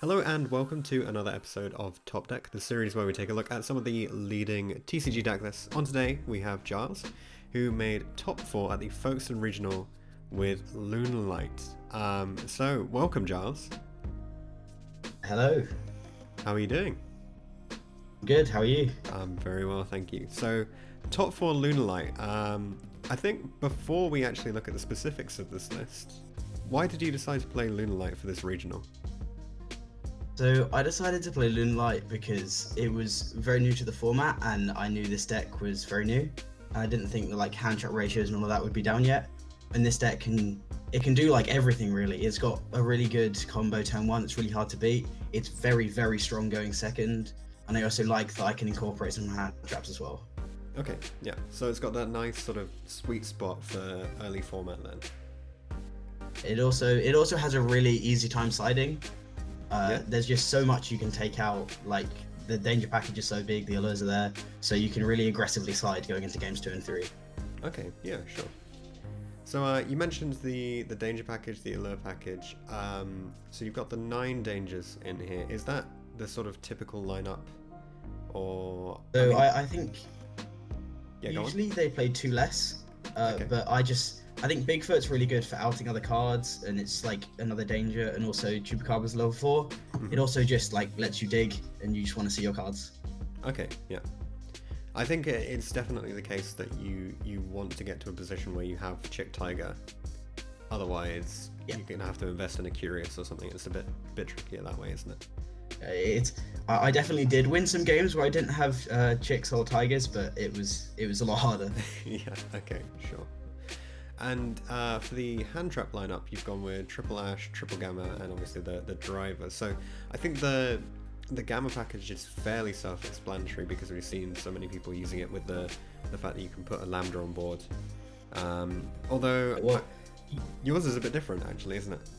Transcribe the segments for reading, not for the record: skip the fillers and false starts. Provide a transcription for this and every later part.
Hello and welcome to another episode of Top Deck, the series where we take a look at some of the leading TCG deck lists. On today we have Giles, who made top 4 at the Folkestone Regional with Lunalight. So welcome Giles. Hello. How are you doing? Good, how are you? I'm very well, thank you. So top 4 Lunalight. I think before we actually look at the specifics of this list, why did you decide to play Lunalight for this regional? So I decided to play Lunalight because it was very new to the format and I knew this deck was very new. And I didn't think that hand trap ratios and all of that would be down yet. And this deck can do like everything really. It's got a really good combo turn 1, it's really hard to beat. It's very, very strong going second. And I also like that I can incorporate some hand traps as well. Okay, yeah. So it's got that nice sort of sweet spot for early format then. It also has a really easy time siding. Yeah. There's just so much you can take out, like the danger package is so big, the allures are there, so you can really aggressively slide going into games 2 and 3. Okay, yeah, sure. So you mentioned the danger package, the allure package. So you've got the 9 dangers in here. Is that the sort of typical lineup, or? So I think yeah, usually they play 2 less, Okay. but I think Bigfoot's really good for outing other cards, and it's like another danger, and also Chupacabra's level 4. It also just like lets you dig, and you just want to see your cards. Okay, yeah. I think it's definitely the case that you want to get to a position where you have Chick Tiger. Otherwise, Yeah. you're gonna have to invest in a Curious or something. It's a bit trickier that way, isn't it? I definitely did win some games where I didn't have Chicks or Tigers, but it was a lot harder. Yeah. Okay. Sure. And for the hand trap lineup, you've gone with Triple Ash, Triple Gamma, and obviously the driver. So I think the Gamma package is fairly self-explanatory because we've seen so many people using it with the fact that you can put a Lambda on board. Although yours is a bit different, actually, isn't it?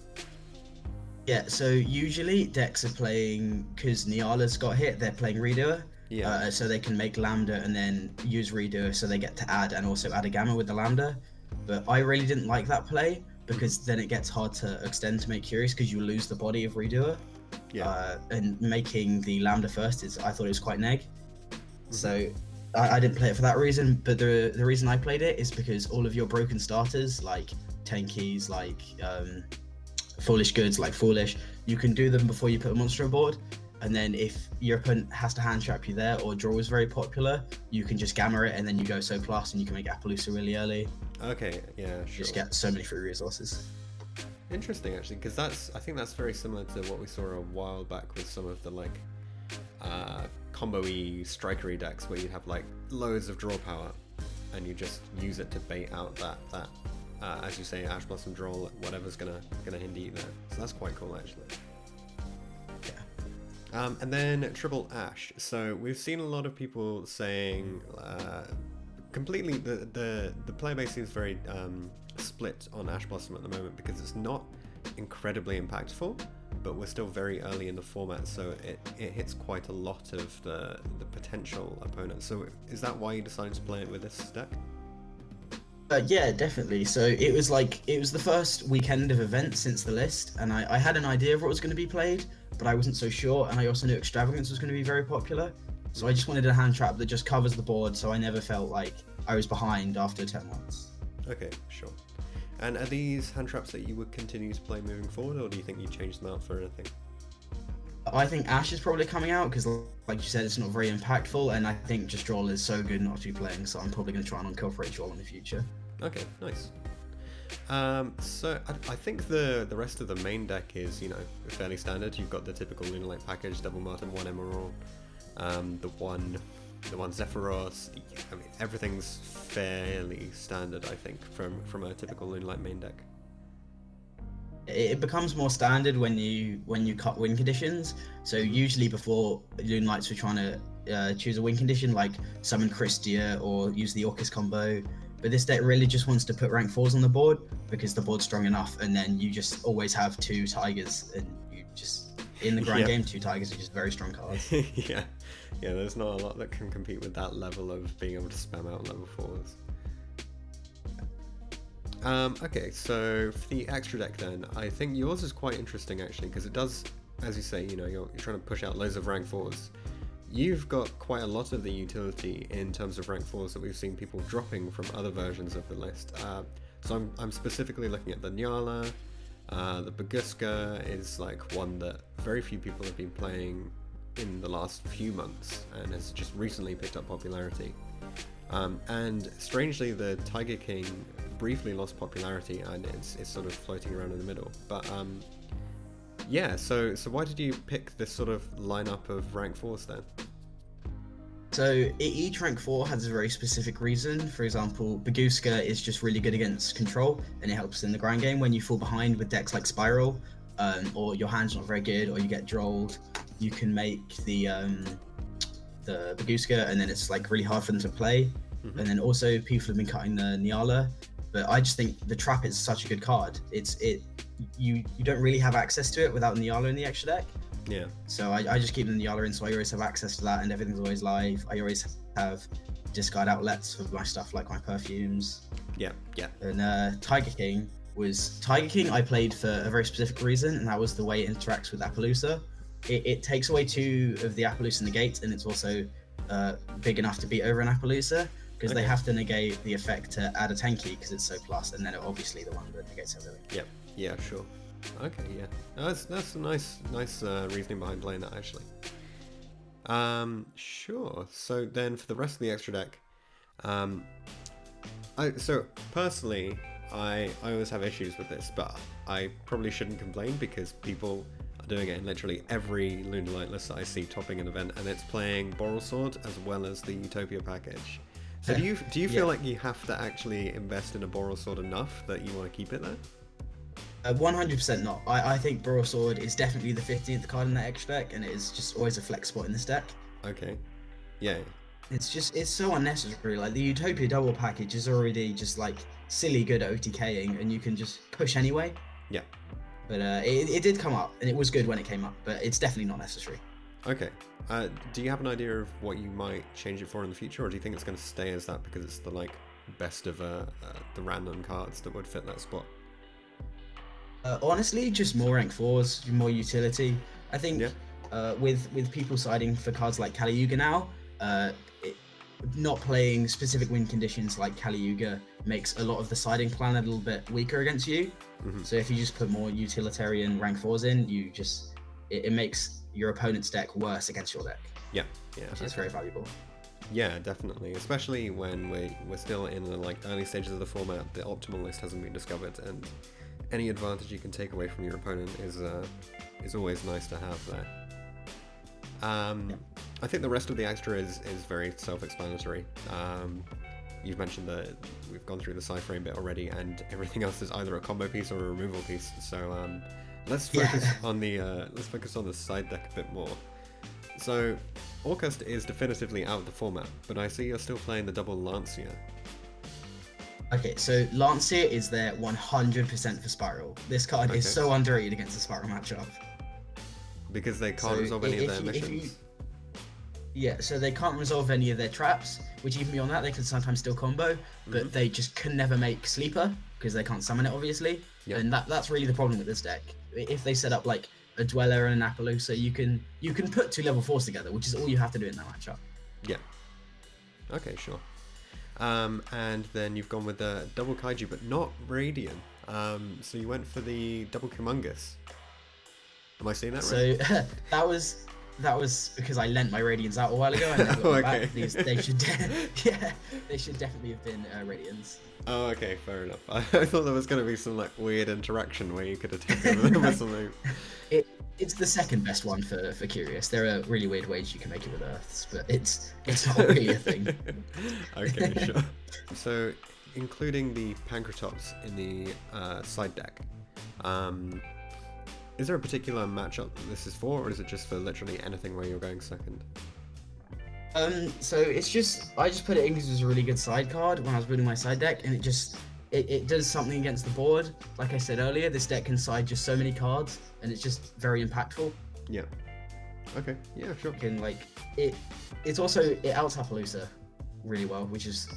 Yeah, so usually decks are playing, because Niala's got hit, they're playing Redoer. Yeah. So they can make Lambda and then use Redoer, so they get to add and also add a Gamma with the Lambda. But I really didn't like that play because then it gets hard to extend to make Curious because you lose the body of Redoer. Yeah. And making the Lambda first I thought it was quite neg. So I didn't play it for that reason, but the reason I played it is because all of your broken starters, like Tenkies, like Foolish Goods, like Foolish, you can do them before you put a monster on board. And then if your opponent has to hand trap you there, or draw is very popular, you can just Gamma it and then you go so plus and you can make Appaloosa really early. Okay, yeah, sure. Just get so many free resources. Interesting, actually, because I think that's very similar to what we saw a while back with some of the combo-y, strikery decks where you have like loads of draw power and you just use it to bait out that as you say, Ash Blossom draw, whatever's gonna hinder you there. So that's quite cool, actually. And then Triple Ash. So we've seen a lot of people saying completely the player base seems very split on Ash Blossom at the moment because it's not incredibly impactful, but we're still very early in the format, so it hits quite a lot of the potential opponents. So is that why you decided to play it with this deck? Yeah, definitely. So it was the first weekend of events since the list, and I had an idea of what was going to be played, but I wasn't so sure, and I also knew Extravagance was going to be very popular. So I just wanted a hand trap that just covers the board, so I never felt like I was behind after 10 months. Okay, sure. And are these hand traps that you would continue to play moving forward, or do you think you change them out for anything? I think Ash is probably coming out because, like you said, it's not very impactful, and I think just Droll is so good not to be playing, so I'm probably going to try and incorporate Droll in the future. Okay, nice. So I think the rest of the main deck is, fairly standard. You've got the typical Lunalight package, Double Martin, 1 Emerald, the one Zephyros. I mean, everything's fairly standard, I think, from a typical Lunalight main deck. It becomes more standard when you cut win conditions. So usually before Lunalights we're trying to choose a win condition, like summon Christia or use the Orcus combo. But this deck really just wants to put rank 4s on the board because the board's strong enough, and then you just always have 2 Tigers, and you just in the grind game 2 Tigers are just very strong cards. Yeah, there's not a lot that can compete with that level of being able to spam out level 4s. Okay, so for the extra deck then, I think yours is quite interesting actually, because it does as you say, you're trying to push out loads of rank 4s. You've got quite a lot of the utility in terms of rank 4s that we've seen people dropping from other versions of the list. So I'm specifically looking at the Nyala. The Baguska is like one that very few people have been playing in the last few months and has just recently picked up popularity. And strangely, the Tiger King briefly lost popularity and it's sort of floating around in the middle. But yeah, so why did you pick this sort of lineup of rank 4s then? So each rank 4 has a very specific reason. For example, Baguska is just really good against control, and it helps in the grind game when you fall behind with decks like Spiral, or your hand's not very good, or you get drolled. You can make the Baguska, and then it's like really hard for them to play. Mm-hmm. And then also people have been cutting the Nyala, but I just think the Trap is such a good card. You don't really have access to it without Nyala in the extra deck. Yeah. So I just keep the Nyala in, so I always have access to that, and everything's always live. I always have discard outlets for my stuff, like my perfumes. Yeah. And Tiger King I played for a very specific reason, and that was the way it interacts with Appaloosa. It takes away 2 of the Appaloosa negate, and it's also big enough to beat over an Appaloosa, because they have to negate the effect to add a tanky because it's so plus, and then obviously the one that negates everything. Yeah, sure. Okay, yeah. That's a nice reasoning behind playing that, actually. Sure. So then for the rest of the extra deck, so personally, I always have issues with this, but I probably shouldn't complain because people are doing it in literally every Lunalight list that I see topping an event, and it's playing Boral Sword as well as the Utopia package. So do you feel like you have to actually invest in a Boral Sword enough that you want to keep it there? 100% not. I think Boral Sword is definitely the 15th card in that extra deck, and it is just always a flex spot in this deck. Okay. Yeah. It's so unnecessary. Like the Utopia double package is already just like silly good at OTKing, and you can just push anyway. Yeah. But it did come up, and it was good when it came up, but it's definitely not necessary. Okay. Do you have an idea of what you might change it for in the future, or do you think it's going to stay as that because it's the like best of the random cards that would fit that spot? Honestly, just more rank 4s, more utility. I think with people siding for cards like Kali Yuga now, not playing specific win conditions like Kali Yuga makes a lot of the siding plan a little bit weaker against you. Mm-hmm. So if you just put more utilitarian rank 4s in, it makes your opponent's deck worse against your deck. Yeah. Which is very valuable. Yeah, definitely. Especially when we're still in the like early stages of the format, the optimal list hasn't been discovered, and any advantage you can take away from your opponent is always nice to have there. I think the rest of the extra is very self-explanatory. You've mentioned that we've gone through the sci-frame bit already, and everything else is either a combo piece or a removal piece. So let's focus on the side deck a bit more. So Orcust is definitively out of the format, but I see you're still playing the double Lancia. Okay, so Lancia is there 100% for Spiral. This card is so underrated against the Spiral matchup. Because they can't resolve any of their missions? So they can't resolve any of their traps, which even beyond that, they can sometimes still combo, but they just can never make Sleeper, because they can't summon it, obviously. Yep. And that's really the problem with this deck. If they set up like a Dweller and an Appaloosa, you can put 2 level 4s together, which is all you have to do in that matchup. Yeah. Okay, sure. And then you've gone with the double Kaiju, but not Radiant. So you went for the double Humongous. Am I seeing that right? So that was because I lent my Radiants out a while ago, and then got back. They should definitely have been Radiants. Oh, okay, fair enough. I thought there was going to be some like weird interaction where you could attack them with them or something. It's the second best one for Curious. There are really weird ways you can make it with Earths, but it's not really a thing. Okay, sure. So, including the Pancratops in the side deck, is there a particular matchup this is for, or is it just for literally anything where you're going second? So it's just, I just put it in because it was a really good side card when I was building my side deck, and it does something against the board. Like I said earlier, this deck can side just so many cards, and it's just very impactful. Yeah. Okay. Yeah, sure. It's also, it outs Appaloosa really well, which is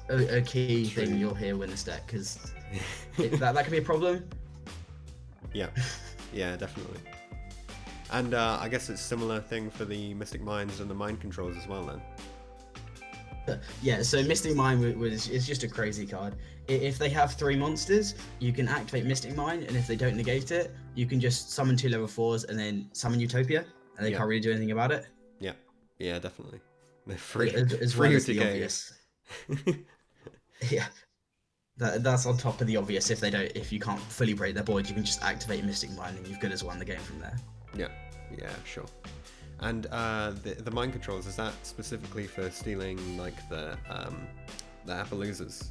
a key thing you'll hear with this deck, because that can be a problem. Yeah. Yeah, definitely. And I guess it's similar thing for the Mystic Mines and the Mind Controls as well then. Yeah, so Mystic Mine is just a crazy card. If they have 3 monsters, you can activate Mystic Mine, and if they don't negate it, you can just summon 2 level 4s and then summon Utopia, and they can't really do anything about it. Yeah, yeah, definitely. They're free. As well as the obvious. Yeah, that's on top of the obvious. If you can't fully break their board, you can just activate Mystic Mine, and you've good as won the game from there. Yeah, yeah, sure. And the mind controls, is that specifically for stealing like the Appaloozas?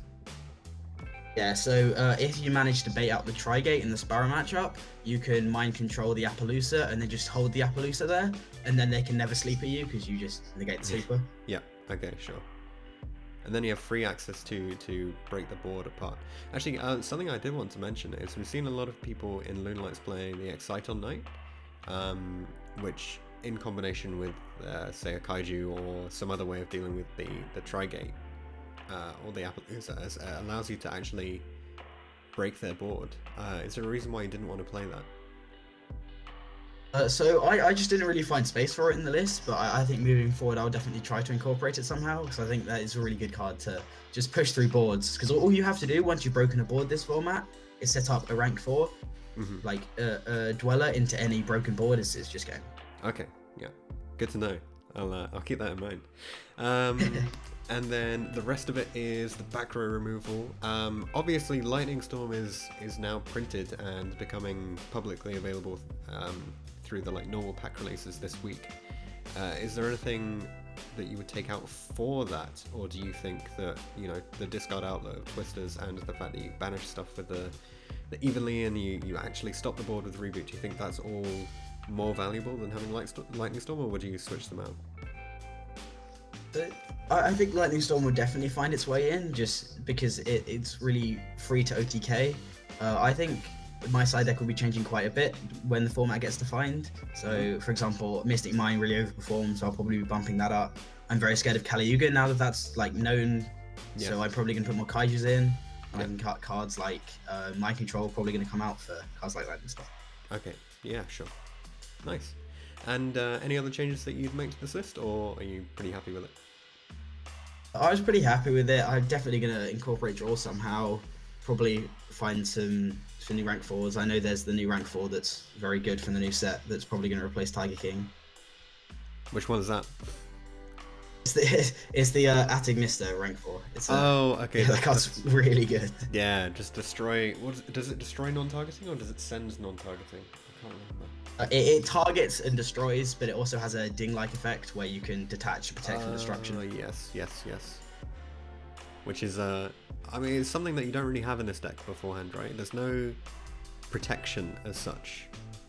Yeah, so if you manage to bait out the Trigate in the Sparrow matchup, you can mind control the Appaloosa and then just hold the Appaloosa there, and then they can never sleep at you because you just negate the sleeper. Yeah, okay, sure. And then you have free access to break the board apart. Actually, something I did want to mention is we've seen a lot of people in Lunalights playing the Exciton Knight, which in combination with, say, a Kaiju or some other way of dealing with the Trigate, or the Appaloosa, allows you to actually break their board. Is there a reason why you didn't want to play that? So I just didn't really find space for it in the list, but I think moving forward I'll definitely try to incorporate it somehow, because I think that is a really good card to just push through boards, because all you have to do once you've broken a board this format is set up a rank 4, like a Dweller into any broken board is just game. Okay, yeah, good to know. I'll keep that in mind. And then the rest of it is the back row removal. Obviously, Lightning Storm is now printed and becoming publicly available through the normal pack releases this week. Is there anything that you would take out for that, or do you think that the discard outlet of Twisters and the fact that you banish stuff with the evenly and you actually stop the board with reboot, do you think that's all more valuable than having Lightning Storm, or would you switch them out? I think Lightning Storm would definitely find its way in, just because it's really free to OTK. I think my side deck will be changing quite a bit when the format gets defined. So, for example, Mystic Mine really overperformed, so I'll probably be bumping that up. I'm very scared of Kali-Yuga now that that's known, so I'm probably gonna put more Kaijus in. I can cut cards like Mind Control, probably gonna come out for cards like Lightning Storm. Okay, yeah, sure. Nice. And any other changes that you'd make to this list, or are you pretty happy with it? I was pretty happy with it. I'm definitely going to incorporate draw somehow. Probably find some new rank 4s. I know there's the new rank 4 that's very good from the new set that's probably going to replace Tiger King. Which one is that? It's the Attic Mister rank 4. Okay. Yeah, that card's really good. Yeah, just destroy... does it destroy non-targeting, or does it send non-targeting? I can't remember. It targets and destroys, but it also has a ding-like effect where you can detach, protect from destruction. Yes. Which is, I mean, it's something that you don't really have in this deck beforehand, right? There's no protection as such,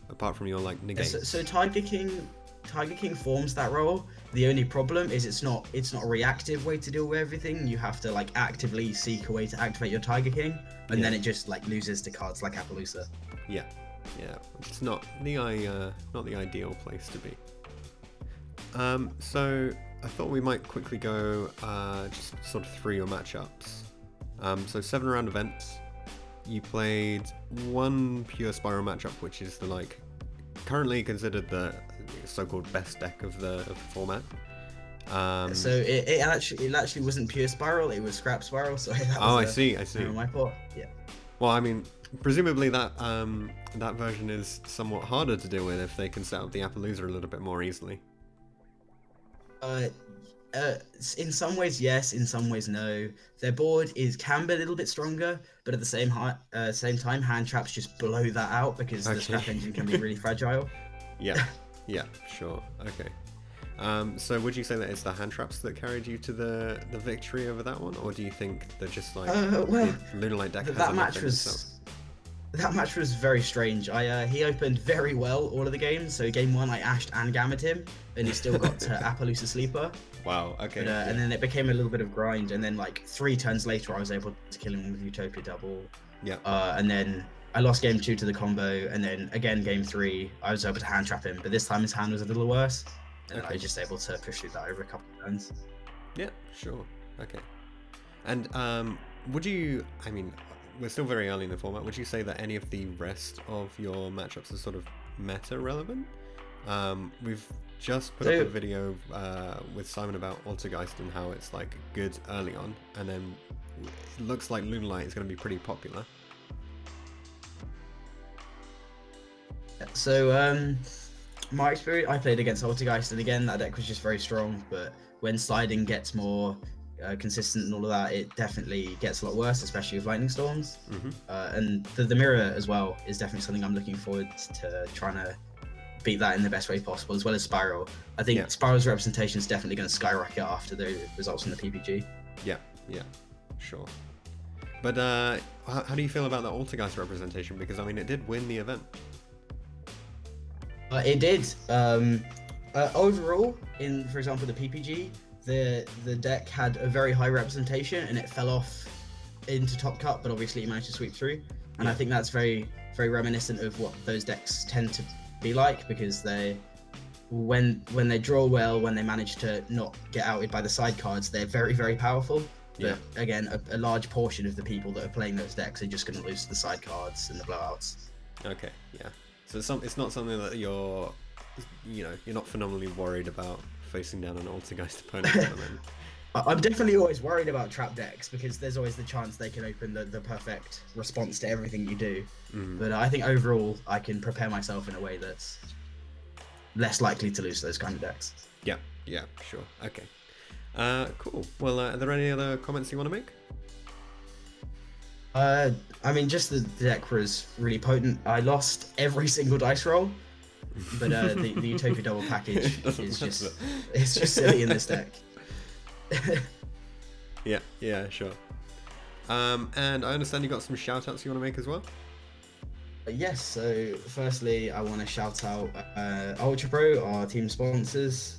apart from your negates. Yeah, so Tiger King forms that role. The only problem is it's not a reactive way to deal with everything. You have to actively seek a way to activate your Tiger King, and then it just loses to cards like Appaloosa. Yeah, it's not the ideal place to be. So I thought we might quickly go just sort of through your matchups. So 7-round events. You played one pure Spiral matchup, which is the currently considered the so-called best deck of the format. So it actually wasn't pure Spiral; it was Scrap Spiral. So that was I see. My fault. Yeah. Well, I mean, presumably that version is somewhat harder to deal with if they can set up the Appaloosa a little bit more easily. In some ways yes, in some ways no. Their board can be a little bit stronger, but at the same time, hand traps just blow that out because the scrap engine can be really fragile. Yeah, sure, okay. So would you say that it's the hand traps that carried you to the victory over that one, or do you think that just the Lunalight deck has enough in itself? That match was very strange. He opened very well all of the games. So game 1 I ashed and gammed him, and he still got to Appaloosa Sleeper. Wow, okay. But, and then it became a little bit of grind, and then 3 turns later I was able to kill him with Utopia double. Yeah. And then I lost game 2 to the combo, and then again game 3 I was able to hand trap him, but this time his hand was a little worse, and I was just able to push through that over a couple of turns. Yeah, sure. Okay. And I mean, we're still very early in the format. Would you say that any of the rest of your matchups are sort of meta relevant? We've just put up a video with Simon about Altergeist and how it's like good early on, and then it looks like Lunalight is going to be pretty popular. So my experience, I played against Altergeist, and again that deck was just very strong, but when sliding gets more consistent and all of that, it definitely gets a lot worse, especially with lightning storms. And the mirror as well is definitely something I'm looking forward to trying to beat that in the best way possible, as well as Spiral. I think Spiral's representation is definitely going to skyrocket after the results from the PPG. Yeah, sure. But how do you feel about the Altergeist representation? Because I mean, it did win the event. It did. Overall, in, for example, the PPG, the deck had a very high representation, and it fell off into top cut, but obviously it managed to sweep through. And I think that's very, very reminiscent of what those decks tend to be like, because they, when they draw well, when they manage to not get outed by the side cards, they're very, very powerful. But again, a large portion of the people that are playing those decks are just going to lose to the side cards and the blowouts. Okay, yeah. So it's not something that you're not phenomenally worried about facing down an Altergeist opponent. I'm definitely always worried about trap decks, because there's always the chance they can open the perfect response to everything you do. But I think overall I can prepare myself in a way that's less likely to lose those kind of decks. Yeah, sure. Okay. Cool. Well, are there any other comments you want to make? I mean, just the deck was really potent. I lost every single dice roll, but the Utopia double package is just silly in this deck. Yeah, sure. And I understand you got some shout outs you want to make as well? Yes, so firstly I want to shout out Ultra Pro, our team sponsors,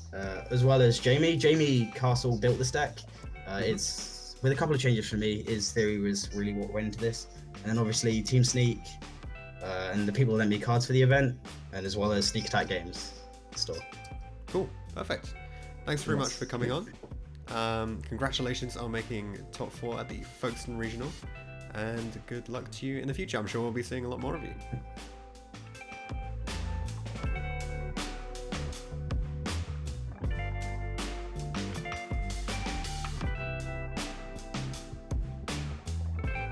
as well as Jamie. Jamie Castle built this deck. It's with a couple of changes for me. His theory was really what went into this, and then obviously Team Sneak and the people that lent me cards for the event, and as well as Sneak Attack Games store. Cool, perfect. Thanks very much for coming on. Congratulations on making top 4 at the Folkestone Regional, and good luck to you in the future. I'm sure we'll be seeing a lot more of you.